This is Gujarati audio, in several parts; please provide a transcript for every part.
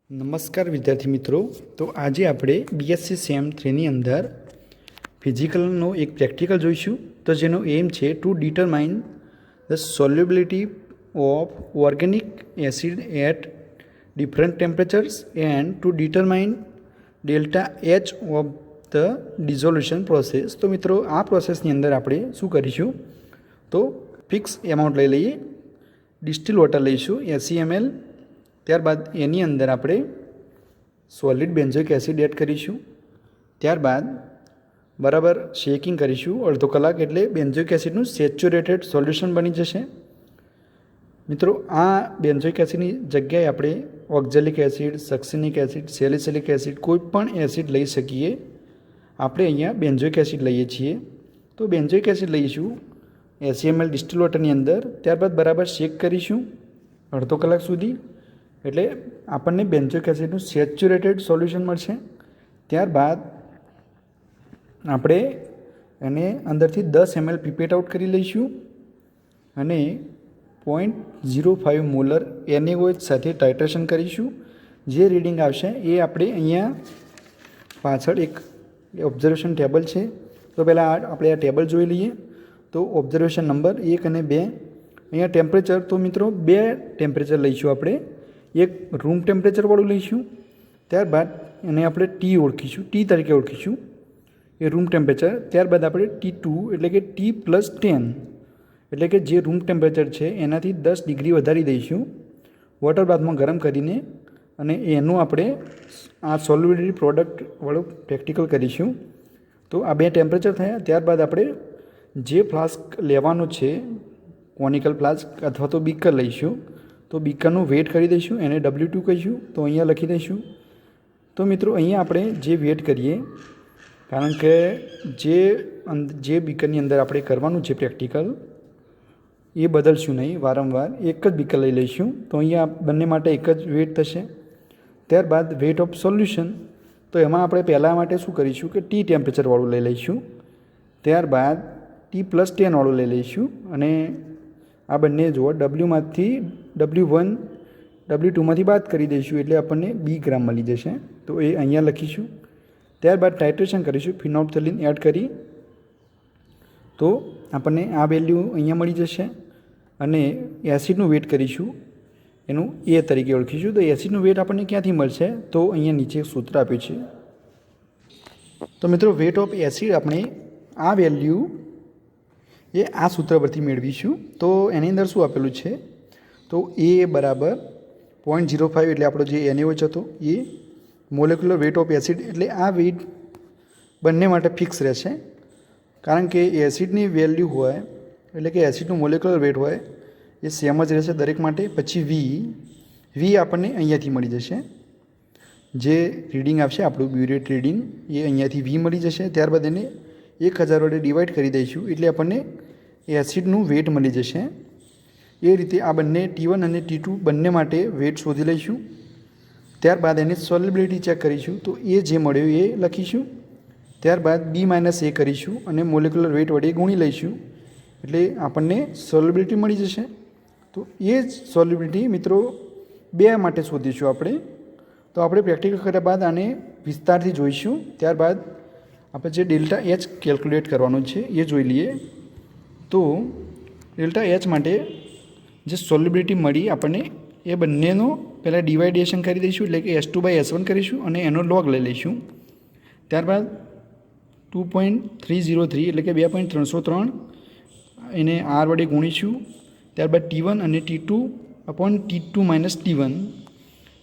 નમસ્કાર વિદ્યાર્થી મિત્રો। તો આજે આપણે બીએસસી સેમ 3ની અંદર ફિઝિકલનો એક પ્રેક્ટિકલ જોઈશું, તો જેનો એમ છે to determine the solubility of organic acid at different temperatures and to determine delta H of the dissolution process. તો મિત્રો આ પ્રોસેસની અંદર આપણે શું કરીશું, તો ફિક્સ એમાઉન્ટ લઈ લઈએ, ડિસ્ટિલ વોટર લઈશું 80 ml। ત્યારબાદ એની અંદર આપણે સોલિડ બેન્ઝોઇક એસિડ એડ કરીશું। ત્યારબાદ બરાબર શેકિંગ કરીશું અડધો કલાક, એટલે બેન્ઝોઇક એસિડનું સેચ્યુરેટેડ સોલ્યુશન બની જશે। મિત્રો આ બેન્ઝોઇક એસિડની જગ્યાએ આપણે oxalic acid, succinic acid, salicylic acid કોઈ પણ એસિડ લઈ શકીએ। આપણે અહીંયા બેન્ઝોઇક એસિડ લઈએ છીએ, તો બેન્ઝોઇક એસિડ લઈશું 80 ml ડિસ્ટિલ વોટરની અંદર। ત્યારબાદ બરાબર શેક કરીશું અડધો કલાક સુધી, એટલે આપણને બેન્ઝોઇક એસિડનું સેચ્યુરેટેડ સોલ્યુશન મળશે। ત્યારબાદ આપણે એને અંદરથી 10 ml પીપેટ આઉટ કરી લઈશું અને 0.05 મોલર NaOH સાથે ટાઇટ્રેશન કરીશું। જે રીડિંગ આવશે એ આપણે અહીંયા પાછળ એક ઓબ્ઝર્વેશન ટેબલ છે, તો પહેલાં આપણે આ ટેબલ જોઈ લઈએ। તો ઓબ્ઝર્વેશન નંબર 1 અને 2, અહીંયા ટેમ્પરેચર, તો મિત્રો 2 ટેમ્પરેચર લઈશું આપણે, એક રૂમ ટેમ્પરેચરવાળું લઈશું, ત્યારબાદ એને આપણે ટી ઓળખીશું, ટી તરીકે ઓળખીશું એ રૂમ ટેમ્પરેચર। ત્યારબાદ આપણે T2 એટલે કે T+10 એટલે કે જે રૂમ ટેમ્પરેચર છે એનાથી 10 ડિગ્રી વધારી દઈશું વોટર બાથમાં ગરમ કરીને, અને એનું આપણે આ સોલ્યુબિલિટી પ્રોડક્ટવાળું પ્રેક્ટિકલ કરીશું। તો આ 2 ટેમ્પરેચર થયા। ત્યારબાદ આપણે જે ફ્લાસ્ક લેવાનો છે, કોનિકલ ફ્લાસ્ક અથવા તો બીકર લઈશું, તો બીકરનું વેટ કરી દઈશું, એને W2 કહીશું, તો અહીંયા લખી દઈશું। તો મિત્રો અહીંયા આપણે જે વેટ કરીએ, કારણ કે જે બીકરની અંદર આપણે કરવાનું છે પ્રેક્ટિકલ એ બદલશું નહીં વારંવાર, એક જ બીકર લઈ લઈશું, તો અહીંયા બંને માટે એક જ વેટ થશે। ત્યારબાદ વેટ ઓફ સોલ્યુશન, તો એમાં આપણે પહેલાં માટે શું કરીશું કે ટી ટેમ્પરેચરવાળું લઈ લઈશું, ત્યારબાદ T+10 વાળું લઈ લઈશું, અને આ બંને જુઓ W માંથી બાદ કરી દઈશું, એટલે આપણને 2 ગ્રામ મળી જશે, તો એ અહીંયા લખીશું। ત્યારબાદ ટાઇટ્રેશન કરીશું ફિનોલ્ફથેલિન એડ કરી, તો આપણને આ વેલ્યુ અહીંયા મળી જશે, અને એસિડનું વેટ કરીશું એનું A તરીકે ઓળખીશું। તો એસિડનું વેટ આપણને ક્યાંથી મળશે, તો અહીંયા નીચે સૂત્ર આપ્યું છે। તો મિત્રો વેટ ઓફ એસિડ આપણે આ વેલ્યુ એ આ સૂત્ર પરથી મેળવીશું। તો એની અંદર શું આપેલું છે, તો A બરાબર 0.05 એટલે આપણો જે NaOH હતો એ, મોલેક્યુલર વેટ ઓફ એસિડ એટલે આ વેટ બંને માટે ફિક્સ રહેશે, કારણ કે એસિડની વેલ્યુ હોય એટલે કે એસિડનું મોલેક્યુલર વેટ હોય એ સેમ જ રહેશે દરેક માટે। પછી V આપણને અહીંયાથી મળી જશે, જે રીડિંગ આવશે આપણું બ્યુરેટ રીડિંગ એ અહીંયાથી V મળી જશે। ત્યારબાદ એને 1000 વડે ડિવાઈડ કરી દઈશું, એટલે આપણને એસિડનું વેટ મળી જશે। એ રીતે આ બંને T1 અને T2 બંને માટે વેટ શોધી લઈશું। ત્યારબાદ એની સોલ્યુબિલિટી ચેક કરીશું, તો એ જે મળ્યું એ લખીશું। ત્યારબાદ B - A કરીશું અને મોલેક્યુલર વેટ વડે ગુણી લઈશું, એટલે આપણને સોલ્યુબિલિટી મળી જશે। તો એ જ સોલ્યુબિલિટી મિત્રો 2 માટે શોધીશું આપણે। તો આપણે પ્રેક્ટિકલ કર્યા બાદ આને વિસ્તારથી જોઈશું। ત્યારબાદ આપણે જે ડેલ્ટા H કેલ્ક્યુલેટ કરવાનું છે એ જોઈ લઈએ। તો ડેલ્ટા H માટે જે સોલ્યુબિલિટી મળી આપણને એ બંનેનો પહેલાં ડિવાઇડેશન કરી દઈશું, એટલે કે S2/S1 કરીશું અને એનો લોગ લઈ લઈશું। ત્યારબાદ 2.303 એટલે કે 2.303 એને R વડે ગુણીશું। ત્યારબાદ T1 અને T2/T2 - T1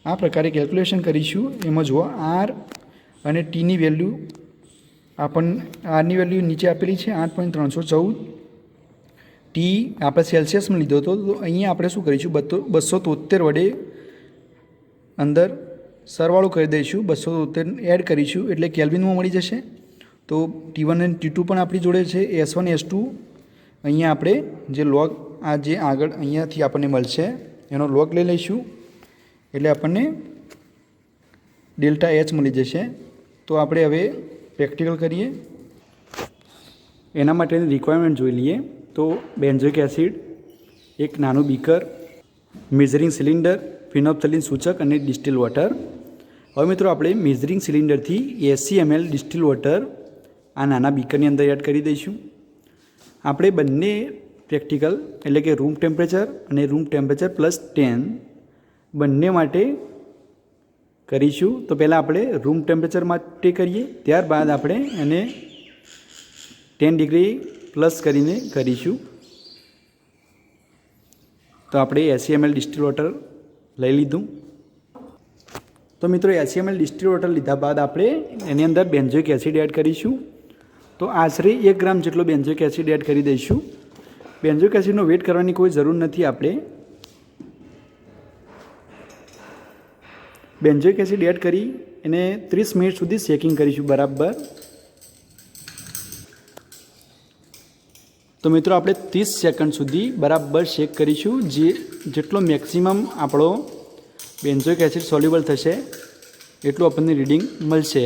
આ પ્રકારે કેલ્ક્યુલેશન કરીશું। એમાં જુઓ R અને Tની વેલ્યુ આરની વેલ્યુ નીચે આપેલી છે 8.314, ટી આપણે સેલ્સિયસમાં લીધો હતો, તો અહીંયા આપણે શું કરીશું 273 વડે અંદર સરવાળો કરી દઈશું, 273 એડ કરીશું એટલે કેલ્વિનમાં મળી જશે। તો T1 અને T2 પણ આપણી જોડે છે, S1 S2 અહીંયા આપણે જે લોગ આ જે આગળ અહીંયાથી આપણને મળશે એનો લોગ લઈ લઈશું, એટલે આપણને ડેલ્ટા H મળી જશે। તો આપણે હવે પ્રેક્ટિકલ કરીએ, એના માટેની રિક્વાયરમેન્ટ જોઈ લઈએ। તો બેન્ઝોઇક એસિડ, એક નાનું બીકર, મેઝરિંગ સિલિન્ડર, ફિનોપ્થલિન સૂચક અને ડિસ્ટિલ વોટર. હવે મિત્રો આપણે મેઝરિંગ સિલિન્ડરથી 80 ml ડિસ્ટિલ વોટર આ નાના બીકરની અંદર એડ કરી દઈશું. આપણે બંને પ્રેક્ટિકલ એટલે કે રૂમ ટેમ્પરેચર અને રૂમ ટેમ્પરેચર +10 બંને માટે કરીશું. તો પહેલાં આપણે રૂમ ટેમ્પરેચર માટે કરીએ, ત્યારબાદ આપણે એને 10 ડિગ્રી પ્લસ કરીને કરીશું. તો આપણે 80 ml ડિસ્ટિલ વોટર લઈ લીધું. તો મિત્રો 80 ml ડિસ્ટિલ વોટર લીધા બાદ આપણે એની અંદર બેન્ઝોઇક એસિડ એડ કરીશું. તો આશરે 1 ગ્રામ જેટલો બેન્ઝોઇક એસિડ એડ કરી દઈશું. બેન્ઝોઇક એસિડનો વેટ કરવાની કોઈ જરૂર નથી. આપણે બેન્ઝોઇક એસિડ એડ કરી એને 30 મિનિટ સુધી શેકિંગ કરીશું બરાબર. તો મિત્રો આપણે 30 સેકન્ડ સુધી બરાબર શેક કરીશું. જેટલો મેક્સિમમ આપણો બેન્ઝોઇક એસિડ સોલ્યુબલ થશે એટલું આપણને રીડિંગ મળશે.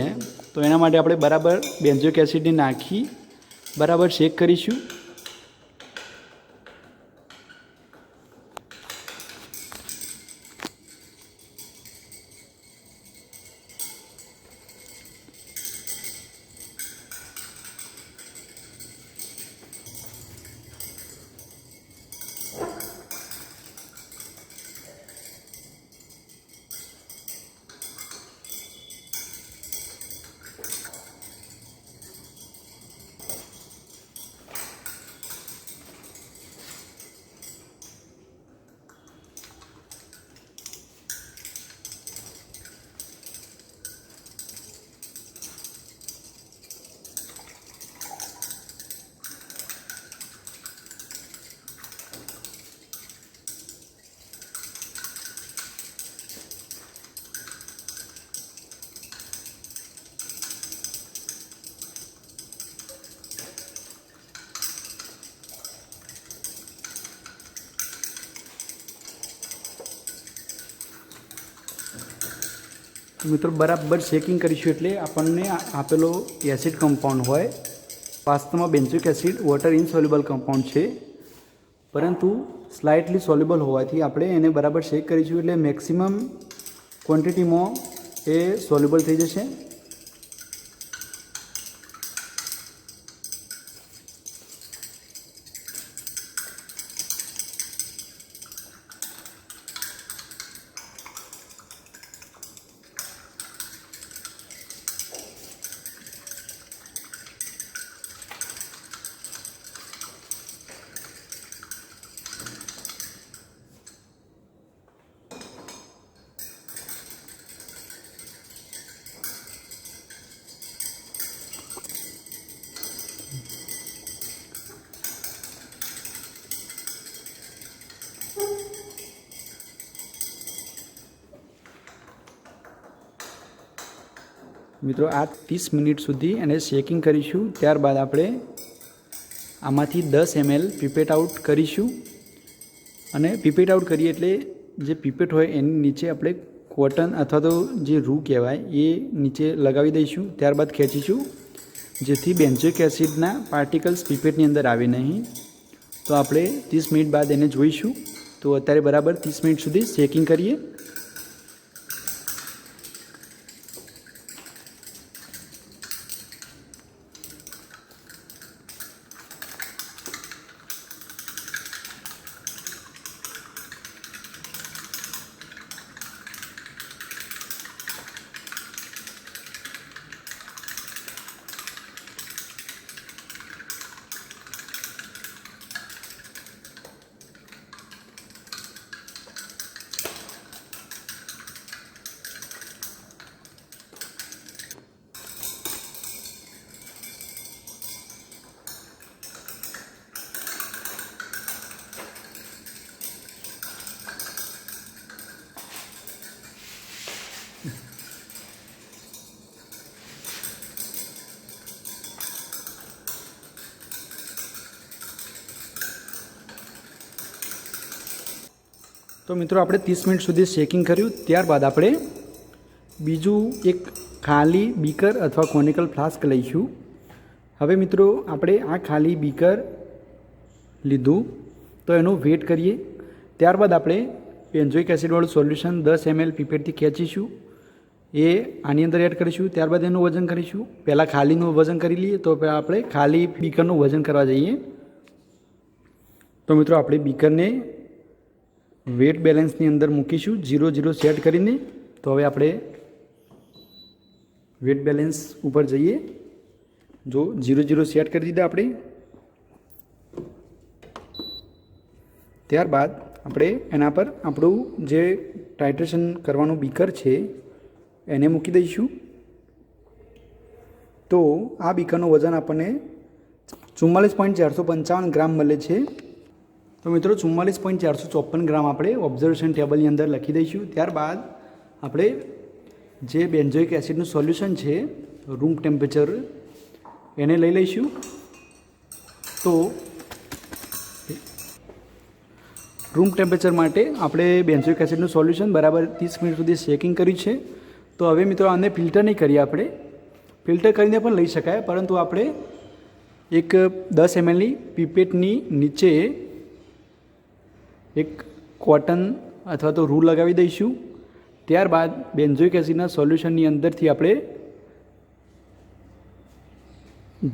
તો એના માટે આપણે બરાબર બેન્ઝોઇક એસિડને નાખી બરાબર શેક કરીશું. મિત્રો બરાબર શેકિંગ કરીશું એટલે આપણને આપેલો એસિડ કમ્પાઉન્ડ હોય વાસ્તવમાં બેન્ઝોઇક એસિડ વોટર ઇનસોલ્યુબલ કમ્પાઉન્ડ છે, પરંતુ સ્લાઇટલી સોલ્યુબલ હોવાથી આપણે એને બરાબર શેક કરીશું એટલે મેક્સિમમ ક્વોન્ટિટીમાં એ સોલ્યુબલ થઈ જશે. મિત્રો આ 30 મિનિટ સુધી એને શેકિંગ કરીશું. ત્યારબાદ આપણે આમાંથી 10 ml પીપેટ આઉટ કરીશું. અને પીપેટ આઉટ કરીએ એટલે જે પીપેટ હોય એની નીચે આપણે કોટન અથવા તો જે રૂ કહેવાય એ નીચે લગાવી દઈશું. ત્યારબાદ ખેંચીશું જેથી બેન્ઝોઇક એસિડના પાર્ટિકલ્સ પીપેટની અંદર આવે નહીં. તો આપણે 30 મિનિટ બાદ એને જોઈશું. તો અત્યારે બરાબર 30 મિનિટ સુધી શેકિંગ કરીએ. તો મિત્રો આપણે 30 મિનિટ સુધી શેકિંગ કર્યું. ત્યારબાદ આપણે બીજું એક ખાલી બીકર અથવા કોનિકલ ફ્લાસ્ક લઈશું. હવે મિત્રો આપણે આ ખાલી બીકર લીધું તો એનો વેટ કરીએ. ત્યારબાદ આપણે બેન્ઝોઇક એસિડવાળું સોલ્યુશન 10 ml પીપેટથી ખેંચીશું, એ આની અંદર એડ કરીશું. ત્યારબાદ એનું વજન કરીશું. પહેલાં ખાલીનું વજન કરી લઈએ. તો આપણે ખાલી બીકરનું વજન કરવા જઈએ. તો મિત્રો આપણે બીકરને વેટ બેલેન્સની અંદર મૂકીશું 0 સેટ કરીને. તો હવે આપણે વેટ બેલેન્સ ઉપર જઈએ. જો 0 સેટ કરી દીધા આપણે. ત્યારબાદ આપણે એના પર આપણું જે ટાઇટ્રેશન કરવાનું બીકર છે એને મૂકી દઈશું. તો આ બીકરનું વજન આપણને 44.455 ગ્રામ મળે છે. તો મિત્રો 44.454 ગ્રામ આપણે ઓબ્ઝર્વેશન ટેબલની અંદર લખી દઈશું. ત્યારબાદ આપણે જે બેન્ઝોઇક એસિડનું સોલ્યુશન છે રૂમ ટેમ્પરેચર એને લઈ લઈશું. તો રૂમ ટેમ્પરેચર માટે આપણે બેન્ઝોઇક એસિડનું સોલ્યુશન બરાબર 30 મિનિટ સુધી શેકિંગ કર્યું છે. તો હવે મિત્રો આને ફિલ્ટર નહીં કરીએ, આપણે ફિલ્ટર કરીને પણ લઈ શકાય, પરંતુ આપણે એક 10 mlની પીપેટની નીચે એક કોટન અથવા તો રૂ લગાવી દઈશું. ત્યારબાદ બેન્ઝોઇક એસિડના સોલ્યુશનની અંદરથી આપણે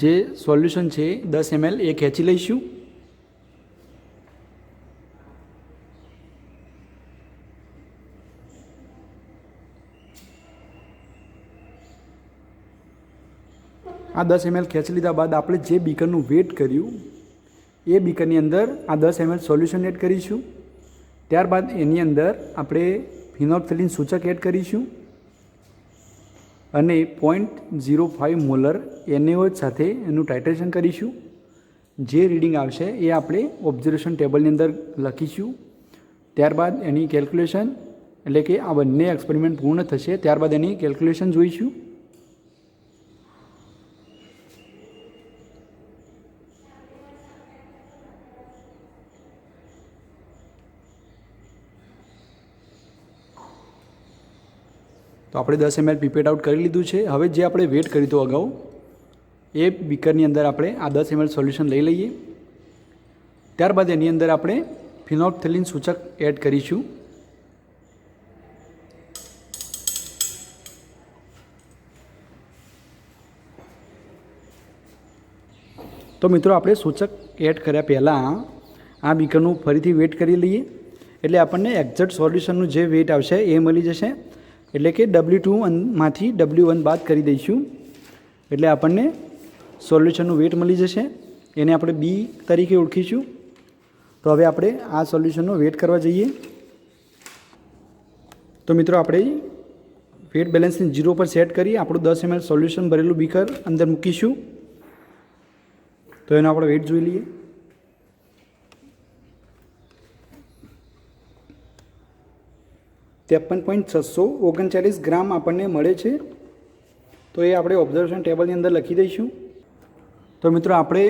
જે સોલ્યુશન છે 10 ml એ ખેંચી લઈશું. આ 10 ml ખેંચી લીધા બાદ આપણે જે બીકરનું વેટ કર્યું એ બીકરની અંદર આ 10 ml સોલ્યુશન એડ કરીશું. ત્યારબાદ એની અંદર આપણે ફિનોલ્ફથેલિન સૂચક એડ કરીશું અને 0.05 મોલર NaOH સાથે એનું ટાઇટ્રેશન કરીશું. જે રીડિંગ આવશે એ આપણે ઓબ્ઝર્વેશન ટેબલની અંદર લખીશું. ત્યારબાદ એની કેલ્ક્યુલેશન, એટલે કે આ બંને એક્સપેરિમેન્ટ પૂર્ણ થશે ત્યારબાદ એની કેલ્ક્યુલેશન જોઈશું. તો આપણે 10 ml પીપેટ આઉટ કરી લીધું છે. હવે જે આપણે વેટ કર્યું હતું અગાઉ એ બીકરની અંદર આપણે આ 10 ml સોલ્યુશન લઈ લઈએ. ત્યારબાદ એની અંદર આપણે ફિનોલ્ફથેલિન સૂચક એડ કરીશું. તો મિત્રો આપણે સૂચક એડ કર્યા પહેલાં આ બીકરનું ફરીથી વેટ કરી લઈએ, એટલે આપણને એક્ઝેક્ટ સોલ્યુશનનું જે વેટ આવશે એ મળી જશે. એટલે કે W2માંથી W1 બાદ કરી દઈશું એટલે આપણને સોલ્યુશનનું વેટ મળી જશે. એને આપણે બી તરીકે ઓળખીશું. તો હવે આપણે આ સોલ્યુશનનો વેટ કરવા જઈએ. તો મિત્રો આપણે વેટ બેલેન્સને 0 પર સેટ કરી આપણું 10 ml સોલ્યુશન ભરેલું બીકર અંદર મૂકીશું. તો એનો આપણે વેટ જોઈ લઈએ. $53.639 ગ્રામ આપણને મળે છે. તો એ આપણે ઓબ્ઝર્વેશન ટેબલની અંદર લખી દઈશું. તો મિત્રો આપણે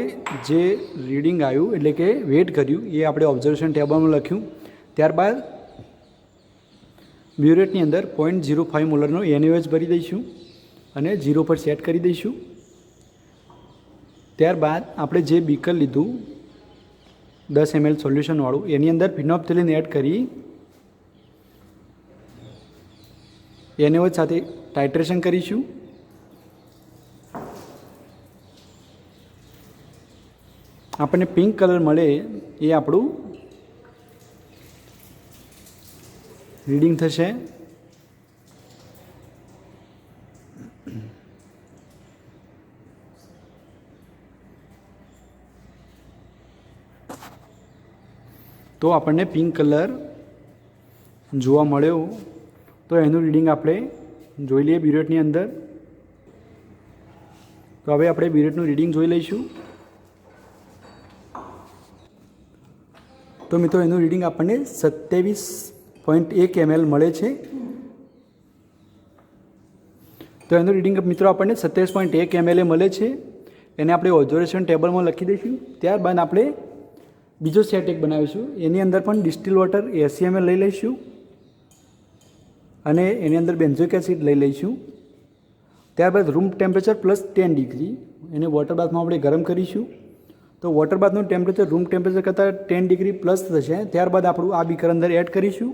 જે રીડિંગ આવ્યું એટલે કે વેટ કર્યું એ આપણે ઓબ્ઝર્વેશન ટેબલમાં લખ્યું. ત્યારબાદ બ્યુરેટની અંદર 0.05 મોલરનો NaOH ભરી દઈશું અને 0 પર સેટ કરી દઈશું. ત્યારબાદ આપણે જે બીકર લીધું 10 ml સોલ્યુશનવાળું એની અંદર ફિનોલ્ફથેલિન એડ કરી NaOH સાથે ટાઇટ્રેશન કરીશું. આપણને પિંક કલર મળે એ આપણું રીડિંગ થશે. તો આપણને પિંક કલર જોવા મળ્યો. તો એનું રીડિંગ આપણે જોઈ લઈએ બ્યુરેટની અંદર. તો હવે આપણે બ્યુરેટનું રીડિંગ જોઈ લઈશું. તો મિત્રો એનું રીડિંગ આપણને 27.1 ml મળે છે. તો એનું રીડિંગ મિત્રો આપણને 27.1 ml મળે છે. એને આપણે ઓબ્ઝર્વેશન ટેબલમાં લખી દઈશું. ત્યારબાદ આપણે બીજો સેટ એક બનાવીશું. એની અંદર પણ ડિસ્ટિલ વોટર 80 ml લઈ લઈશું અને એની અંદર બેન્ઝોઇક એસિડ લઈ લઈશું. ત્યારબાદ રૂમ ટેમ્પરેચર +10 ડિગ્રી એને વોટર બાથમાં આપણે ગરમ કરીશું. તો વોટર બાથનું ટેમ્પરેચર રૂમ ટેમ્પરેચર કરતાં 10 ડિગ્રી પ્લસ થશે. ત્યારબાદ આપણું આ બીકર અંદર એડ કરીશું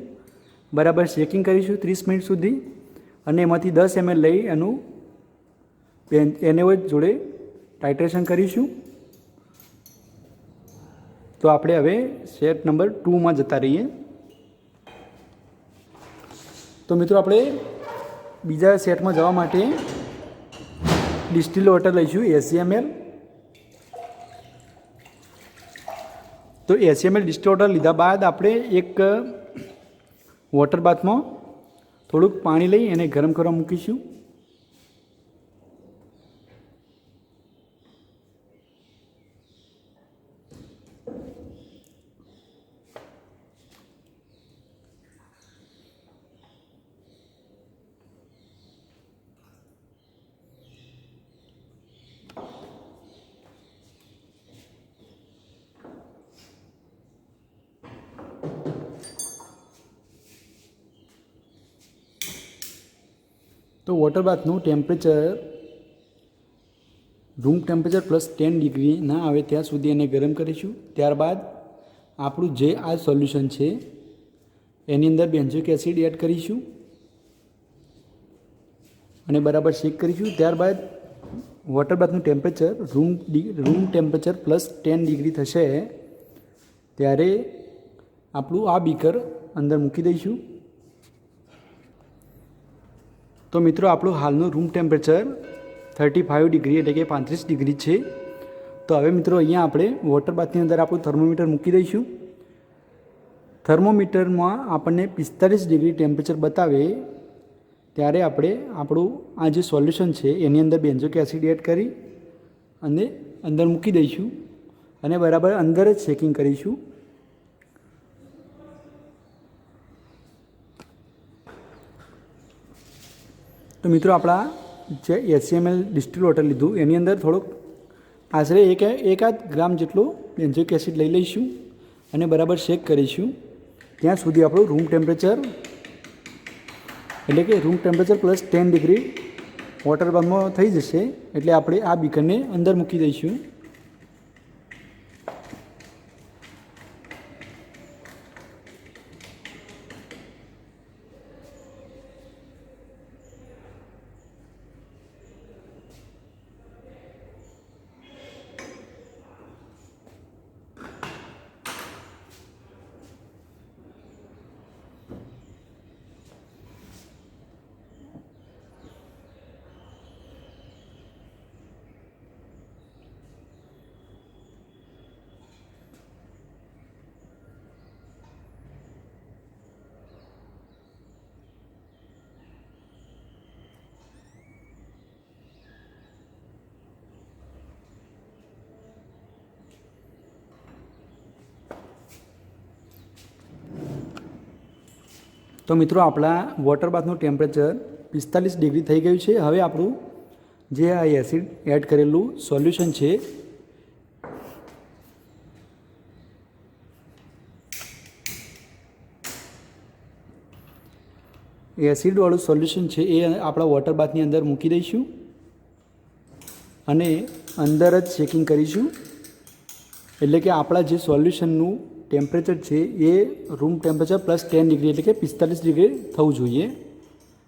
બરાબર શેકિંગ કરીશું 30 મિનિટ સુધી અને એમાંથી 10 ml લઈ એનું NaOH જોડે ટાઇટ્રેશન કરીશું. તો આપણે હવે સેટ નંબર 2માં જતા રહીએ. તો મિત્રો આપણે બીજા સેટમાં જવા માટે ડિસ્ટિલ વોટર લઈશું 80 ml. તો 80 ml ડિસ્ટિલ વોટર લીધા બાદ આપણે એક વોટર બાથમાં થોડુંક પાણી લઈ એને ગરમ કરવા મૂકીશું. તો વોટર બાથનું ટેમ્પરેચર રૂમ ટેમ્પરેચર +10 ડિગ્રી ના આવે ત્યાં સુધી એને ગરમ કરીશું. ત્યારબાદ આપણું જે આ સોલ્યુશન છે એની અંદર બેન્ઝોઇક એસિડ એડ કરીશું અને બરાબર શેક કરીશું. ત્યારબાદ વોટર બાથનું ટેમ્પરેચર રૂમ ટેમ્પરેચર +10 ડિગ્રી થશે ત્યારે આપણું આ બીકર અંદર મૂકી દઈશું. તો મિત્રો આપણું હાલનું રૂમ ટેમ્પરેચર 35 ડિગ્રી એટલે કે 35 ડિગ્રી છે. તો હવે મિત્રો અહીંયા આપણે વોટર બાથની અંદર આપણું થર્મોમીટર મૂકી દઈશું. થર્મોમીટરમાં આપણને 45 ડિગ્રી ટેમ્પરેચર બતાવે ત્યારે આપણે આપણું આ જે સોલ્યુશન છે એની અંદર બેન્ઝોઇક એસિડ એડ કરી અને અંદર મૂકી દઈશું અને બરાબર અંદર જ શેકિંગ કરીશું. તો મિત્રો આપણા જે 80 ml ડિસ્ટિલ વોટર લીધું એની અંદર થોડોક આશરે એકાદ ગ્રામ જેટલો બેન્ઝોઇક એસિડ લઈ લઈશું અને બરાબર શેક કરીશું ત્યાં સુધી આપણું રૂમ ટેમ્પરેચર એટલે કે રૂમ ટેમ્પરેચર +10 ડિગ્રી વોટર બાથમાં થઈ જશે. એટલે આપણે આ બીકરને અંદર મૂકી દઈશું. તો મિત્રો આપણા વોટર બાથનું ટેમ્પરેચર 45 ડિગ્રી થઈ ગયું છે. હવે આપણું જે આ એસિડ એડ કરેલું સોલ્યુશન છે એસિડવાળું સોલ્યુશન છે એ આપણા વોટર બાથની અંદર મૂકી દઈશું અને અંદર જ શેકિંગ કરીશું. એટલે કે આપણા જે સોલ્યુશનનું ટેમ્પરેચર છે એ રૂમ ટેમ્પરેચર +10 ડિગ્રી એટલે કે 45 ડિગ્રી થવું જોઈએ.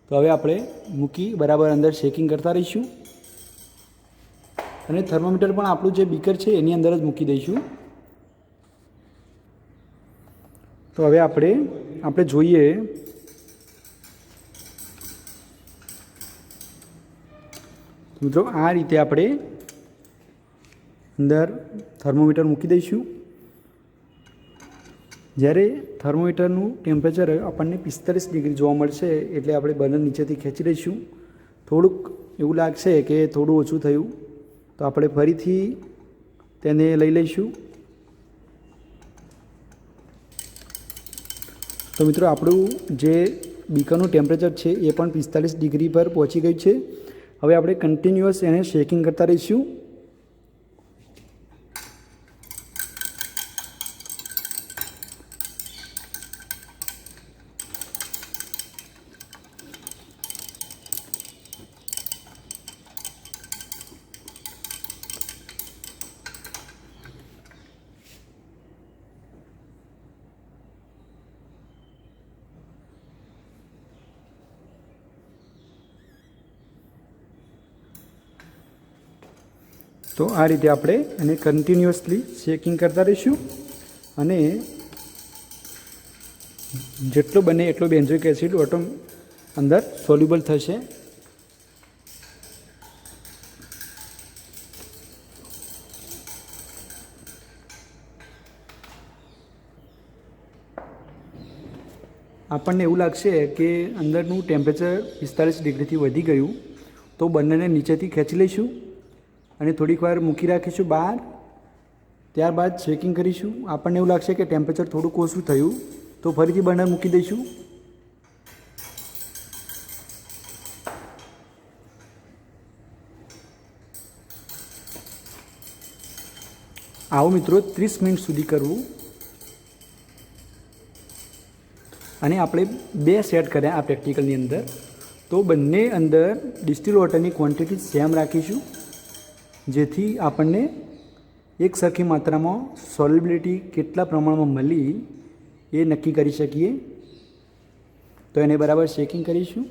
તો હવે આપણે મૂકી બરાબર અંદર શેકિંગ કરતા રહીશું અને થર્મોમીટર પણ આપણું જે બીકર છે એની અંદર જ મૂકી દઈશું. તો હવે આપણે જોઈએ મિત્રો આ રીતે આપણે અંદર થર્મોમીટર મૂકી દઈશું. જ્યારે થર્મોમીટરનું ટેમ્પરેચર આપણને 45 ડિગ્રી જોવા મળશે એટલે આપણે બર્નર નીચેથી ખેંચી દઈશું. થોડુંક એવું લાગશે કે થોડું ઓછું થયું તો આપણે ફરીથી તેને લઈ લઈશું. તો મિત્રો આપણું જે બીકરનું ટેમ્પરેચર છે એ પણ 45 ડિગ્રી પર પહોંચી ગયું છે. હવે આપણે કન્ટિન્યુઅસ એને શેકિંગ કરતા રહીશું. તો આ રીતે આપણે એને કન્ટિન્યુઅસલી શેકિંગ કરતા રહીશું અને જેટલો બને એટલો બેન્ઝોઇક એસિડ અંદર સોલ્યુબલ થશે. આપણને એવું લાગશે કે અંદરનું ટેમ્પરેચર 45 ડિગ્રીથી વધી ગયું, તો બંનેને નીચેથી ખેંચી લઈશું અને થોડીક વાર મૂકી રાખીશું બહાર. ત્યારબાદ ચેકિંગ કરીશું. આપણને એવું લાગશે કે ટેમ્પરેચર થોડુંક ઓછું થયું, તો ફરીથી બર્નર મૂકી દઈશું. આવું મિત્રો 30 મિનિટ સુધી કરવું. અને આપણે 2 સેટ કર્યા આ પ્રેક્ટિકલની અંદર, તો બંને અંદર ડિસ્ટિલ વોટરની ક્વોન્ટિટી સેમ રાખીશું, જેથી આપણને એક સરખી માત્રામાં સોલ્યુબિલિટી કેટલા પ્રમાણમાં મળી એ નક્કી કરી શકીએ. તો એને બરાબર શેકિંગ કરીશું.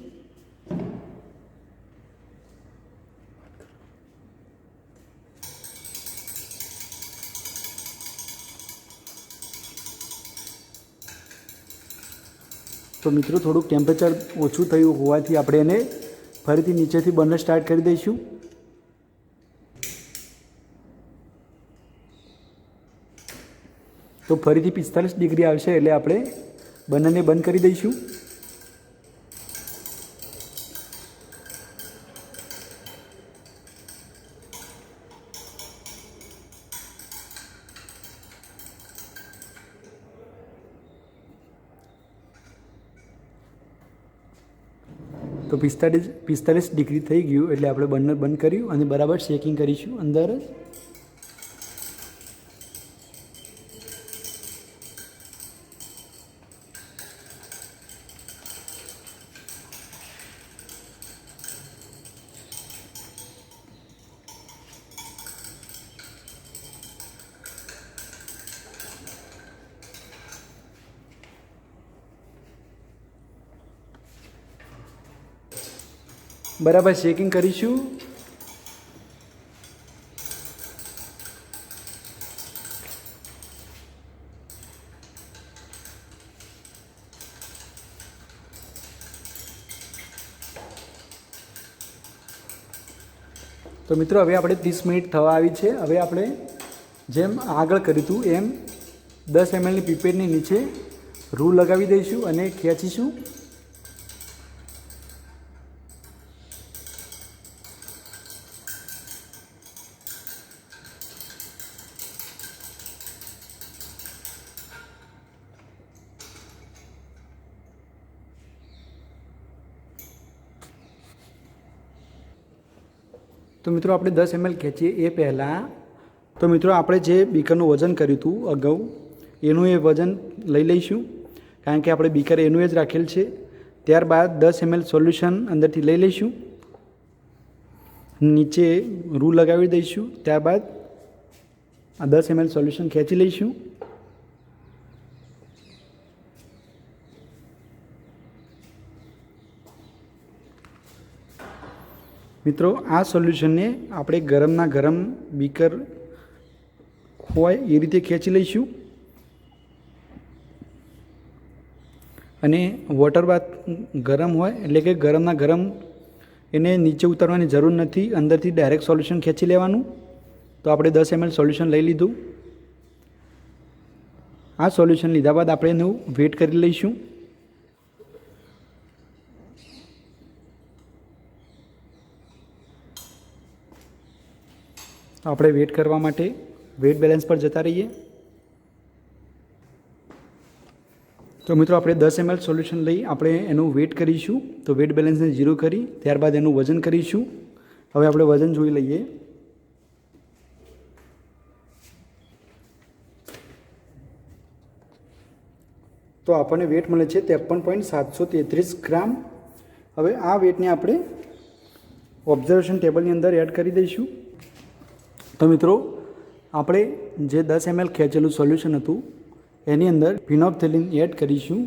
તો મિત્રો થોડુંક ટેમ્પરેચર ઓછું થયું હોવાથી આપણે એને ફરીથી નીચેથી બર્નર સ્ટાર્ટ કરી દઈશું. તો ફરીથી 45 ડિગ્રી આવશે એટલે આપણે બર્નરને બંધ કરી દઈશું. તો 45 ડિગ્રી થઈ ગયું એટલે આપણે બર્નર બંધ કર્યું અને બરાબર શેકિંગ કરીશું અંદર જ. બરાબર શેકિંગ કરીશું. તો મિત્રો હવે આપણે 30 મિનિટ થવા આવી છે. હવે આપણે જેમ આગળ કર્યું હતું એમ 10 mlની પીપેટની નીચે રૂ લગાવી દઈશું અને ખેંચીશું. તો મિત્રો આપણે 10 ml ખેંચીએ એ પહેલાં તો મિત્રો આપણે જે બીકરનું વજન કર્યું હતું અગાઉ એનું એ વજન લઈ લઈશું, કારણ કે આપણે બીકર એનું જ રાખેલ છે. ત્યારબાદ 10 ml સોલ્યુશન અંદરથી લઈ લઈશું, નીચે રૂ લગાવી દઈશું. ત્યારબાદ આ 10 ml સોલ્યુશન ખેંચી લઈશું. મિત્રો આ સોલ્યુશનને આપણે ગરમના ગરમ બીકર હોય એ રીતે ખેંચી લઈશું અને વોટર બાથ ગરમ હોય એટલે કે ગરમના ગરમ એને નીચે ઉતારવાની જરૂર નથી, અંદરથી ડાયરેક્ટ સોલ્યુશન ખેંચી લેવાનું. તો આપણે 10 ml સોલ્યુશન લઈ લીધું. આ સોલ્યુશન લીધા બાદ આપણે એનું વેટ કરી લઈશું. આપણે વેટ કરવા માટે વેટ બેલેન્સ પર જતા રહીએ. તો મિત્રો આપણે 10 ml સોલ્યુશન લઈ આપણે એનું વેટ કરીશું. તો વેટ બેલેન્સને 0 કરી ત્યારબાદ એનું વજન કરીશું. હવે આપણે વજન જોઈ લઈએ. તો આપણને વેટ મળે છે 53.733 ગ્રામ. હવે આ વેટને આપણે ઓબ્ઝર્વેશન ટેબલની અંદર એડ કરી દઈશું. તો મિત્રો આપણે જે 10 ml ખેંચેલું સોલ્યુશન હતું એની અંદર ફિનોપ્થેલિન એડ કરીશું.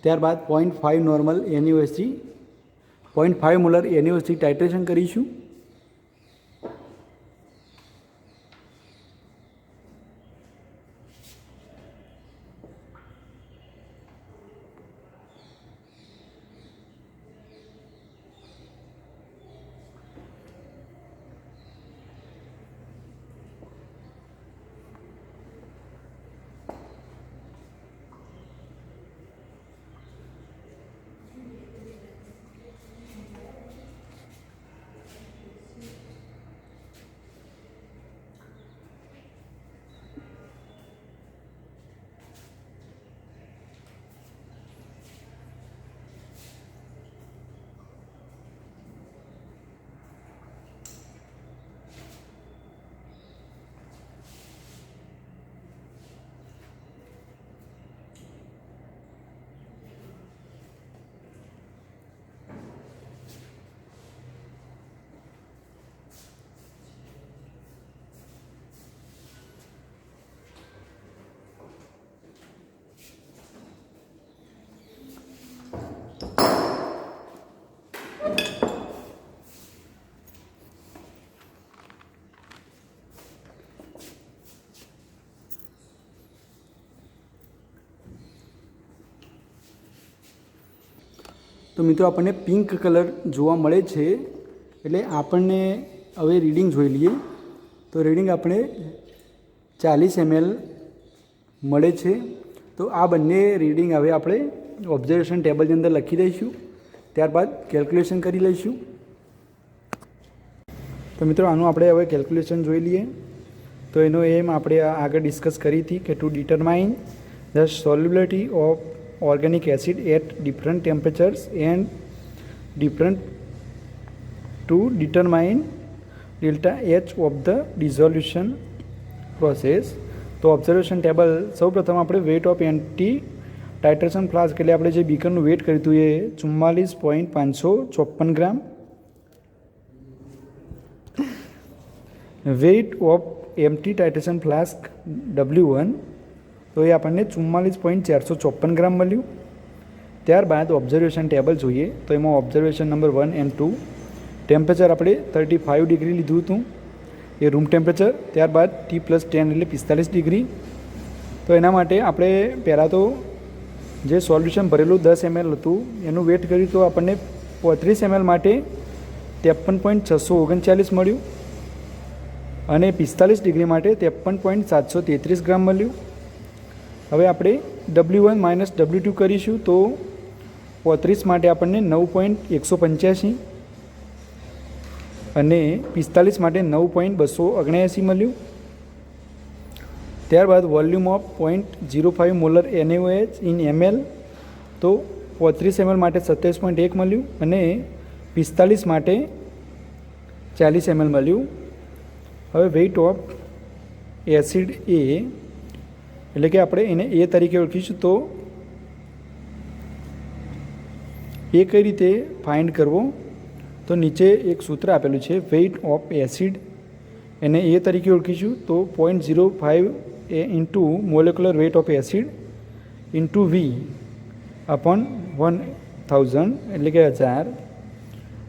ત્યારબાદ 0.5 normal NaOH 0.5 molar NaOH titration કરીશું. તો મિત્રો આપણને પિંક કલર જોવા મળે છે, એટલે આપણને હવે રીડિંગ જોઈ લઈએ. તો રીડિંગ આપણે 40 ml મળે છે. તો આ બંને રીડિંગ હવે આપણે ઓબ્ઝર્વેશન ટેબલની અંદર લખી દઈશું, ત્યારબાદ કેલ્ક્યુલેશન કરી લઈશું. તો મિત્રો આનું આપણે હવે કેલ્ક્યુલેશન જોઈ લઈએ. તો એનો એમ આપણે આગળ ડિસ્કસ કરી હતી કે two determine the solubility of organic acid at different temperatures and different to determine delta H of the dissolution process. તો ઓબ્ઝર્વેશન ટેબલ સૌ પ્રથમ આપણે weight of anti titration flask એટલે આપણે જે બીકરનું વેટ કર્યું હતું એ 44.554 gram. Weight of empty titration flask W1 તો એ આપણને 44.454 ગ્રામ મળ્યું. ત્યારબાદ ઓબ્ઝર્વેશન ટેબલ જોઈએ તો એમાં ઓબ્ઝર્વેશન નંબર 1 and 2 ટેમ્પરેચર આપણે 35 ડિગ્રી લીધું હતું, એ રૂમ ટેમ્પરેચર. ત્યારબાદ T+10 એટલે 45 ડિગ્રી. તો એના માટે આપણે પહેલાં તો જે સોલ્યુશન ભરેલું 10 ml હતું એનું વેટ કર્યું તો આપણને 35 ml માટે 53.639 મળ્યું અને 45 ડિગ્રી માટે 53.733 ગ્રામ મળ્યું. હવે આપણે W1 માઇનસ W2 કરીશું તો 35 માટે આપણને 9.185 અને 45 માટે 9.279 મળ્યું. ત્યારબાદ volume of 0.05 molar NaOH in ml તો 35 ml માટે 27.1 મળ્યું અને 45 માટે 40 ml મળ્યું. હવે વેઇટ ઓફ એસિડ A એટલે કે આપણે એને એ તરીકે ઓળખીશું. તો એ કઈ રીતે ફાઇન્ડ કરવો, તો નીચે એક સૂત્ર આપેલું છે વેઇટ ઓફ એસિડ, એને એ તરીકે ઓળખીશું. તો 0.05 into molecular weight of acid into V upon 1000 એટલે કે 1000.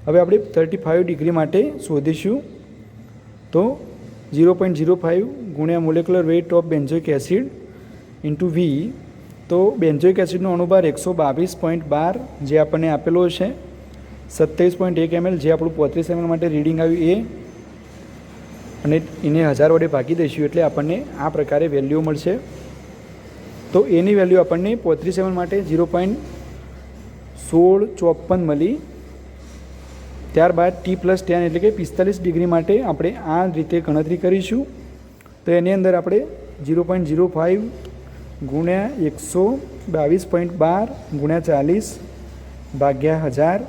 હવે આપણે 35 ડિગ્રી માટે શોધીશું તો 0.05 ગુણ્યા molecular weight of benzoic acid into V. તો બેન્ઝોઇક એસિડનો અણુભાર 122.12 જે આપણને આપેલો છે, 27.1 ml જે આપણું 35 ml માટે રીડિંગ આવ્યું એ, અને એને 1000 વડે ભાગી દઈશું એટલે આપણને આ પ્રકારે વેલ્યુ મળશે. તો એની વેલ્યુ આપણને 35 ml માટે 0.1654 મળી. ત્યારબાદ T+10 એટલે કે 45 ડિગ્રી માટે આપણે આ રીતે ગણતરી કરીશું. તો એની અંદર આપણે 0.05 ગુણ્યા 122.12 ગુણ્યા 40 ભાગ્યા 1000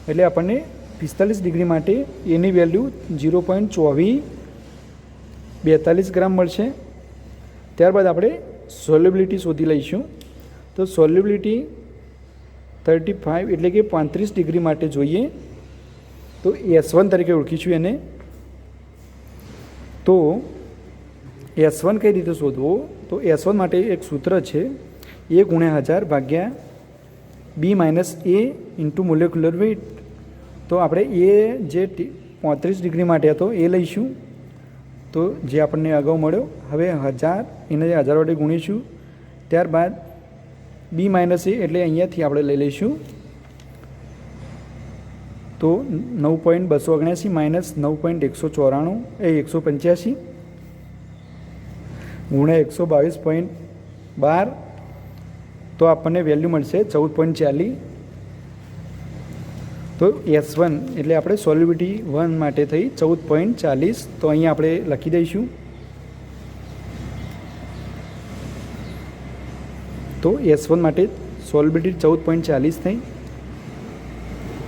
એટલે આપણને 45 ડિગ્રી માટે એની વેલ્યુ 0.2442 ગ્રામ મળશે. ત્યારબાદ આપણે સોલ્યુબિલિટી શોધી લઈશું. તો સોલ્યુબિલિટી 35 એટલે કે 35 ડિગ્રી માટે જોઈએ તો S1 તરીકે ઓળખીશું એને. તો S1 કઈ રીતે શોધવો, તો S1 માટે એક સૂત્ર છે A ગુણ્યા 1000 ભાગ્યા B minus A into molecular weight તો આપણે એ જે 35 ડિગ્રી માટે હતો એ લઈશું, તો જે આપણને અગાઉ મળ્યો. હવે 1000 એને 1000 વડે ગુણીશું. ત્યારબાદ બી માઇનસ એ એટલે અહીંયાથી આપણે લઈ લઈશું. તો 9.279 માઇનસ 9.194 એ 185 ગુણ્યા 122.12, તો આપણને વેલ્યુ મળશે 14.40. તો S1 એટલે આપણે સોલ્યુબિલિટી 1 માટે થઈ 14.40. તો અહીંયા આપણે લખી દઈશું. તો S1 માટે સોલ્યુબિલિટી 14.40 થઈ.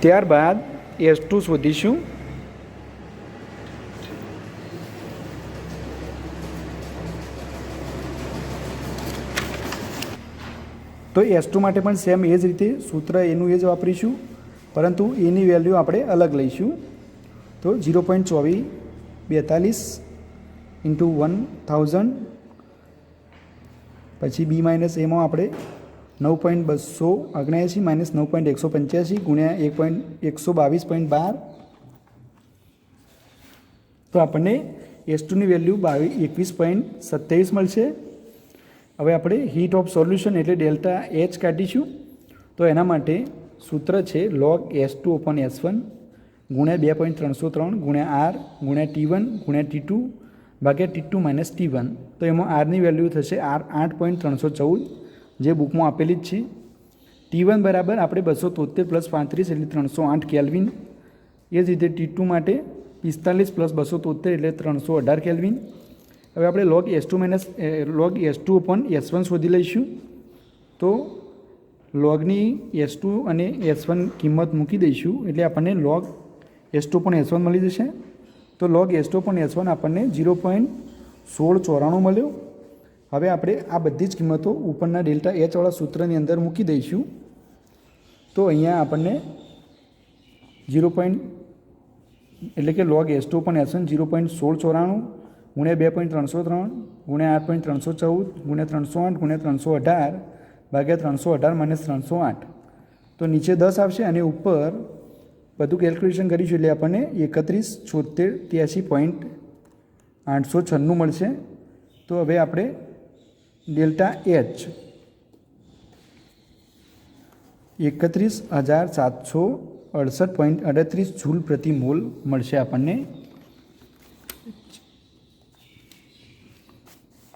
ત્યારબાદ S2 શોધીશું. તો S2 માટે પણ સેમ એ જ રીતે સૂત્ર એનું એ જ વાપરીશું, પરંતુ એની વેલ્યુ આપણે અલગ લઈશું. તો 0.2442 ઇન્ટુ 1000, પછી બી માઇનસ એમાં આપણે 9.279 માઇનસ 9.185 ગુણ્યા 122.12, તો આપણને S2ની વેલ્યુ 21.27 મળશે. હવે આપણે હીટ ઓફ સોલ્યુશન એટલે ડેલ્ટા એચ કાઢીશું. તો એના માટે સૂત્ર છે log S2 upon S1 ગુણ્યા 2.303 ગુણ્યા R ગુણ્યા T1 ગુણ્યા T2 ભાગ્યા T2 માઇનસ T1. તો એમાં આરની વેલ્યુ થશે R 8.314, જે બુકમાં આપેલી જ છે. T1 બરાબર આપણે 273 પ્લસ 35 એટલે 308 કેલ્વિન. એ જ રીતે T2 માટે 45 પ્લસ 273 એટલે 318 કેલ્વિન. હવે આપણે log S2 upon S1 શોધી લઈશું. તો લોગની S2 અને S1 કિંમત મૂકી દઈશું એટલે આપણને log S2 upon S1 મળી જશે. તો log S2 upon S1 આપણને 0.1694 મળ્યો. હવે આપણે આ બધી જ કિંમતો ઉપરના ડેલ્ટા એચવાળા સૂત્રની અંદર મૂકી દઈશું. તો અહીંયા આપણને 0. એટલે કે log S2 upon S1 0.1694 ગુણ્યા 2.303 ગુણ્યા 8.314 ગુણ્યા 308 ગુણ્યા 318 ભાગ્યા 318 માઇનસ 308. તો નીચે 10 આવશે અને ઉપર બધું કેલ્ક્યુલેશન કરીશું એટલે આપણને 317683.896 મળશે. તો હવે આપણે ડેલ્ટા એચ 31,768.38 જૂલ પ્રતિ મોલ મળશે આપણને.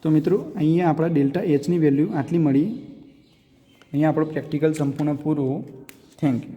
તો મિત્રો અહીંયા આપણા ડેલ્ટા એચની વેલ્યુ આટલી મળી. અહીંયા આપણો પ્રેક્ટિકલ સંપૂર્ણ પૂરો. Thank you.